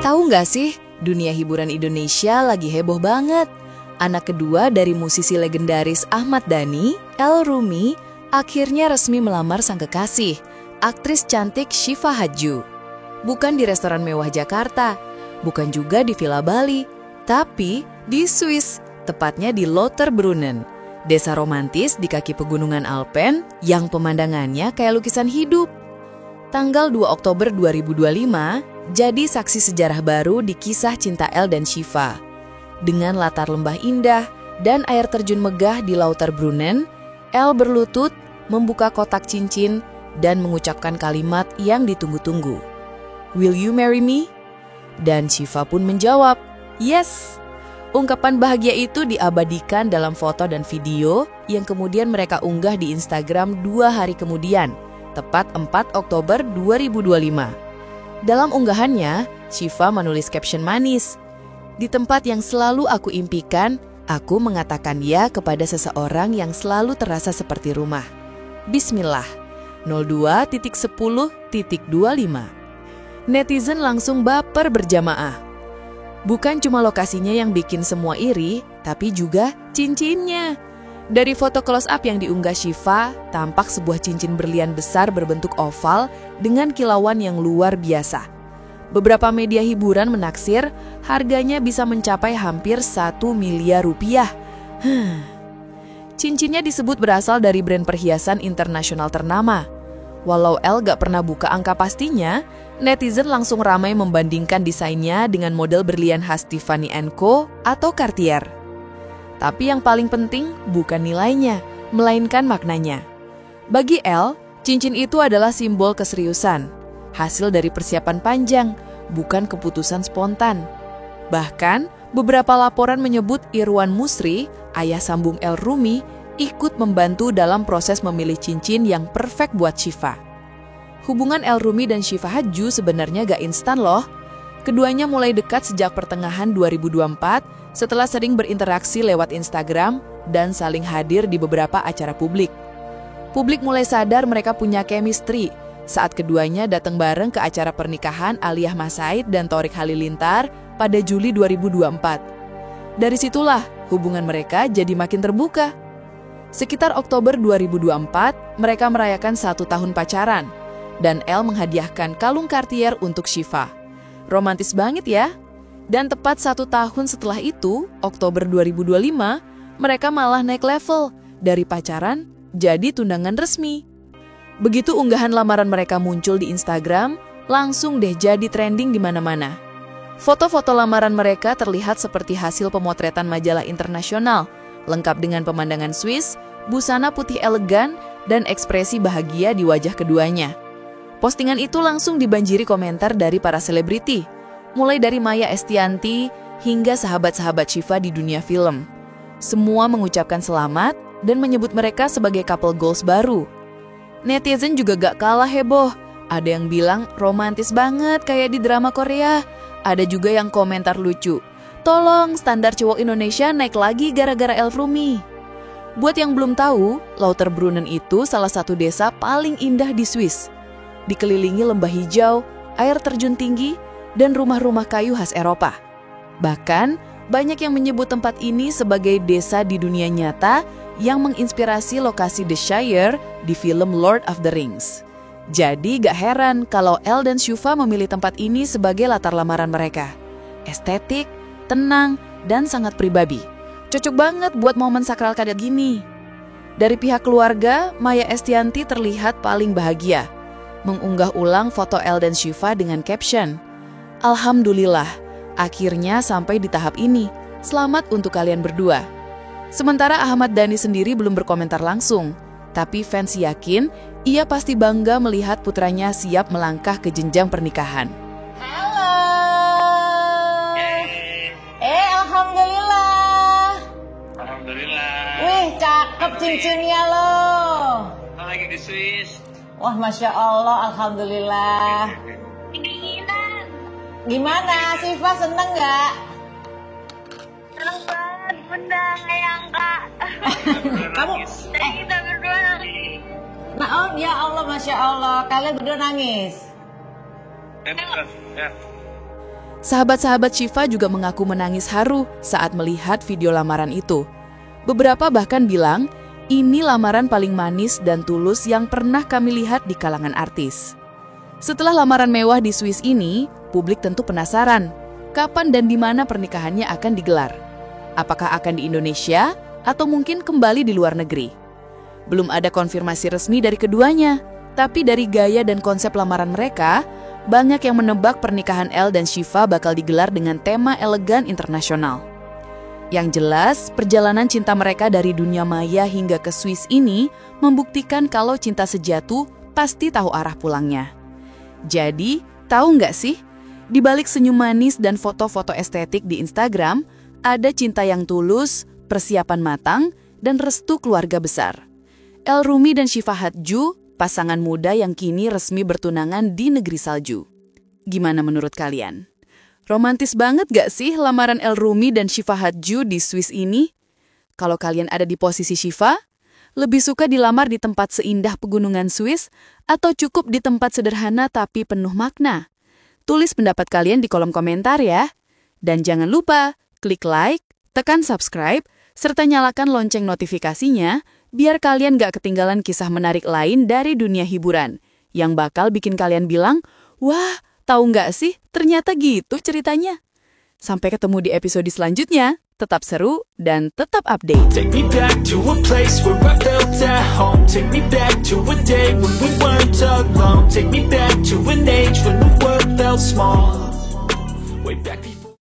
Tahu nggak sih, dunia hiburan Indonesia lagi heboh banget. Anak kedua dari musisi legendaris Ahmad Dhani, El Rumi, akhirnya resmi melamar sang kekasih, aktris cantik Syifa Hadju. Bukan di restoran mewah Jakarta, bukan juga di Villa Bali, tapi di Swiss, tepatnya di Lauterbrunnen, desa romantis di kaki pegunungan Alpen yang pemandangannya kayak lukisan hidup. Tanggal 2 Oktober 2025 jadi saksi sejarah baru di kisah cinta El dan Syifa. Dengan latar lembah indah dan air terjun megah di Lauterbrunnen, El berlutut, membuka kotak cincin, dan mengucapkan kalimat yang ditunggu-tunggu. "Will you marry me?" Dan Syifa pun menjawab, "Yes." Ungkapan bahagia itu diabadikan dalam foto dan video yang kemudian mereka unggah di Instagram 2 hari kemudian, tepat 4 Oktober 2025. Dalam unggahannya, Syifa menulis caption manis. "Di tempat yang selalu aku impikan, aku mengatakan ya kepada seseorang yang selalu terasa seperti rumah. Bismillah, 02.10.25. Netizen langsung baper berjamaah. Bukan cuma lokasinya yang bikin semua iri, tapi juga cincinnya. Dari foto close up yang diunggah Syifa, tampak sebuah cincin berlian besar berbentuk oval dengan kilauan yang luar biasa. Beberapa media hiburan menaksir harganya bisa mencapai hampir 1 miliar rupiah. Cincinnya disebut berasal dari brand perhiasan internasional ternama. Walau El gak pernah buka angka pastinya, netizen langsung ramai membandingkan desainnya dengan model berlian khas Tiffany & Co. atau Cartier. Tapi yang paling penting bukan nilainya, melainkan maknanya. Bagi El, cincin itu adalah simbol keseriusan, hasil dari persiapan panjang, bukan keputusan spontan. Bahkan, beberapa laporan menyebut Irwan Musri, ayah sambung El Rumi, ikut membantu dalam proses memilih cincin yang perfect buat Syifa. Hubungan El Rumi dan Syifa Hadju sebenarnya gak instan loh. Keduanya mulai dekat sejak pertengahan 2024 setelah sering berinteraksi lewat Instagram dan saling hadir di beberapa acara publik. Publik mulai sadar mereka punya chemistry saat keduanya datang bareng ke acara pernikahan Aliyah Mas Said dan Thorik Halilintar pada Juli 2024. Dari situlah hubungan mereka jadi makin terbuka. Sekitar Oktober 2024, mereka merayakan 1 tahun pacaran, dan El menghadiahkan kalung Cartier untuk Syifa. Romantis banget ya. Dan tepat 1 tahun setelah itu, Oktober 2025, mereka malah naik level dari pacaran jadi tunangan resmi. Begitu unggahan lamaran mereka muncul di Instagram, langsung deh jadi trending di mana-mana. Foto-foto lamaran mereka terlihat seperti hasil pemotretan majalah internasional, lengkap dengan pemandangan Swiss, busana putih elegan, dan ekspresi bahagia di wajah keduanya. Postingan itu langsung dibanjiri komentar dari para selebriti, mulai dari Maya Estianty hingga sahabat-sahabat Syifa di dunia film. Semua mengucapkan selamat dan menyebut mereka sebagai couple goals baru. Netizen juga gak kalah heboh. Ada yang bilang romantis banget kayak di drama Korea. Ada juga yang komentar lucu, "Tolong, standar cowok Indonesia naik lagi gara-gara El Rumi." Buat yang belum tahu, Lauterbrunnen itu salah satu desa paling indah di Swiss. Dikelilingi lembah hijau, air terjun tinggi, dan rumah-rumah kayu khas Eropa. Bahkan, banyak yang menyebut tempat ini sebagai desa di dunia nyata yang menginspirasi lokasi The Shire di film Lord of the Rings. Jadi gak heran kalau El dan Syifa memilih tempat ini sebagai latar lamaran mereka. Estetik, tenang, dan sangat pribadi. Cocok banget buat momen sakral kayak gini. Dari pihak keluarga, Maya Estianty terlihat paling bahagia, mengunggah ulang foto El dan Syifa dengan caption, "Alhamdulillah, akhirnya sampai di tahap ini. Selamat untuk kalian berdua." Sementara Ahmad Dhani sendiri belum berkomentar langsung, tapi fans yakin ia pasti bangga melihat putranya siap melangkah ke jenjang pernikahan. Halo. Alhamdulillah. Alhamdulillah. Wih, cakep cincinnya loh. Lagi di Swiss. Wah, Masya Allah, Alhamdulillah. Dinginan. Gimana, Syifa seneng gak? Seneng banget, bunda gak nyangka. Kamu, Dan kita berdua nangis. nah, oh ya Allah, Masya Allah, kalian berdua nangis. Ya. Sahabat-sahabat Syifa juga mengaku menangis haru saat melihat video lamaran itu. Beberapa bahkan bilang, ini lamaran paling manis dan tulus yang pernah kami lihat di kalangan artis. Setelah lamaran mewah di Swiss ini, publik tentu penasaran, kapan dan di mana pernikahannya akan digelar. Apakah akan di Indonesia atau mungkin kembali di luar negeri? Belum ada konfirmasi resmi dari keduanya, tapi dari gaya dan konsep lamaran mereka, banyak yang menebak pernikahan Elle dan Syifa bakal digelar dengan tema elegan internasional. Yang jelas, perjalanan cinta mereka dari dunia maya hingga ke Swiss ini membuktikan kalau cinta sejati pasti tahu arah pulangnya. Jadi, tahu nggak sih? Di balik senyum manis dan foto-foto estetik di Instagram, ada cinta yang tulus, persiapan matang, dan restu keluarga besar. Elle Rumi dan Syifa Hadju, pasangan muda yang kini resmi bertunangan di negeri salju. Gimana menurut kalian? Romantis banget gak sih lamaran Elle Rumi dan Syifa Hadju di Swiss ini? Kalau kalian ada di posisi Syifa, lebih suka dilamar di tempat seindah pegunungan Swiss atau cukup di tempat sederhana tapi penuh makna? Tulis pendapat kalian di kolom komentar ya. Dan jangan lupa klik like, tekan subscribe, serta nyalakan lonceng notifikasinya biar kalian gak ketinggalan kisah menarik lain dari dunia hiburan yang bakal bikin kalian bilang, wah, tahu nggak sih, ternyata gitu ceritanya. Sampai ketemu di episode selanjutnya. Tetap seru dan tetap update. Take me back to a place where I felt at home. Take me back to a day when we weren't alone. Take me back to an age when the world felt small. Way back before